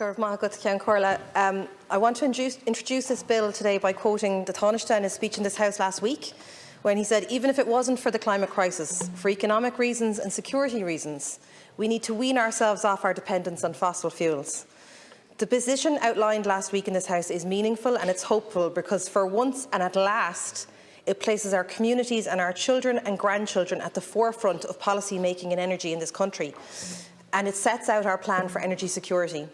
I want to introduce this bill today by quoting the Taoiseach in his speech in this House last week, when he said, even if it wasn't for the climate crisis, for economic reasons and security reasons, we need to wean ourselves off our dependence on fossil fuels. The position outlined last week in this House is meaningful and it's hopeful because for once and at last it places our communities and our children and grandchildren at the forefront of policy making in energy in this country, and it sets out our plan for energy security.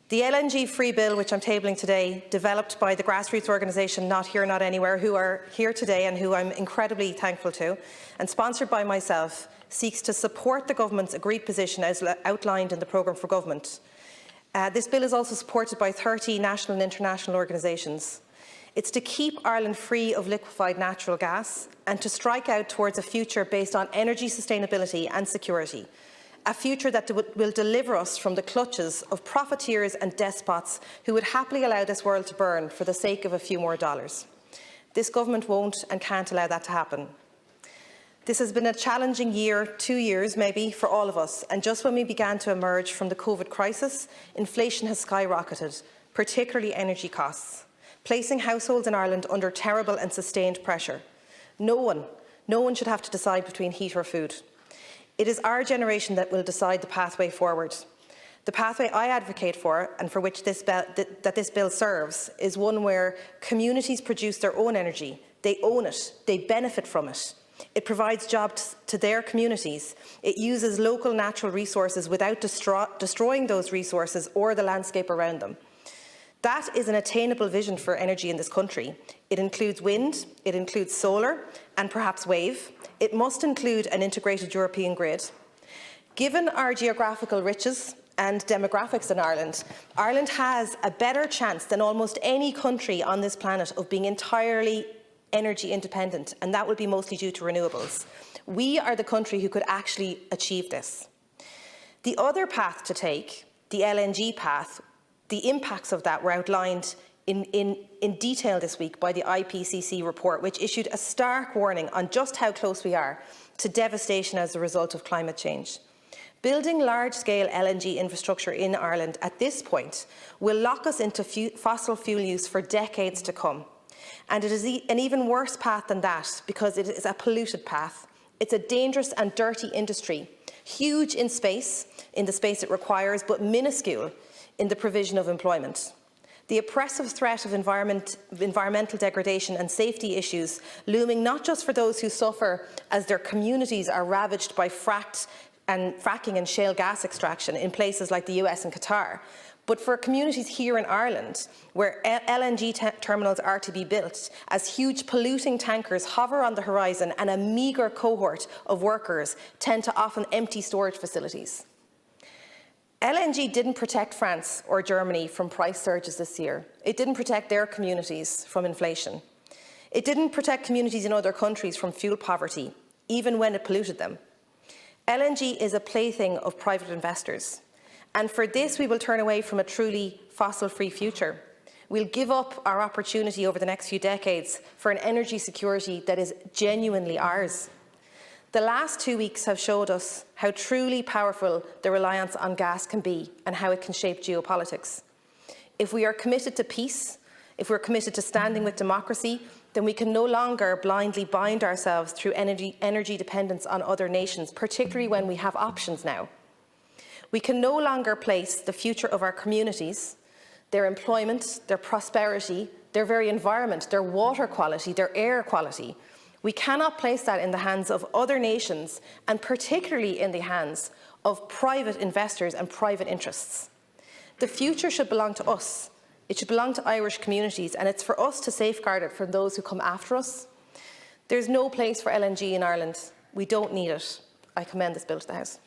The LNG-free bill, which I'm tabling today, developed by the grassroots organisation Not Here Not Anywhere, who are here today and who I'm incredibly thankful to, and sponsored by myself, seeks to support the government's agreed position as outlined in the programme for government. This bill is also supported by 30 national and international organisations. It's to keep Ireland free of liquefied natural gas and to strike out towards a future based on energy sustainability and security. A future that will deliver us from the clutches of profiteers and despots who would happily allow this world to burn for the sake of a few more dollars. This government won't and can't allow that to happen. This has been a challenging year, 2 years maybe, for all of us, and just when we began to emerge from the COVID crisis, inflation has skyrocketed, particularly energy costs, placing households in Ireland under terrible and sustained pressure. No one should have to decide between heat or food. It is our generation that will decide the pathway forward. The pathway I advocate for, and for which this bill serves, is one where communities produce their own energy. They own it. They benefit from it. It provides jobs to their communities. It uses local natural resources without destroying those resources or the landscape around them. That is an attainable vision for energy in this country. It includes wind, it includes solar and perhaps wave. It must include an integrated European grid. Given our geographical riches and demographics in Ireland, Ireland has a better chance than almost any country on this planet of being entirely energy independent, and that will be mostly due to renewables. We are the country who could actually achieve this. The other path to take, the LNG path, the impacts of that were outlined in detail this week by the IPCC report, which issued a stark warning on just how close we are to devastation as a result of climate change. Building large-scale LNG infrastructure in Ireland at this point will lock us into fossil fuel use for decades to come. And it is an even worse path than that because it is a polluted path. It's a dangerous and dirty industry, huge in space, in the space it requires, but minuscule in the provision of employment. The oppressive threat of environmental degradation and safety issues looming not just for those who suffer as their communities are ravaged by fracking and shale gas extraction in places like the US and Qatar, but for communities here in Ireland where LNG terminals are to be built as huge polluting tankers hover on the horizon and a meagre cohort of workers tend to often empty storage facilities. LNG didn't protect France or Germany from price surges this year. It didn't protect their communities from inflation. It didn't protect communities in other countries from fuel poverty, even when it polluted them. LNG is a plaything of private investors. And for this, we will turn away from a truly fossil-free future. We'll give up our opportunity over the next few decades for an energy security that is genuinely ours. The last 2 weeks have showed us how truly powerful the reliance on gas can be and how it can shape geopolitics. If we are committed to peace, if we're committed to standing with democracy, then we can no longer blindly bind ourselves through energy dependence on other nations, particularly when we have options now. We can no longer place the future of our communities, their employment, their prosperity, their very environment, their water quality, their air quality. We cannot place that in the hands of other nations, and particularly in the hands of private investors and private interests. The future should belong to us. It should belong to Irish communities, and it's for us to safeguard it from those who come after us. There's no place for LNG in Ireland. We don't need it. I commend this bill to the House.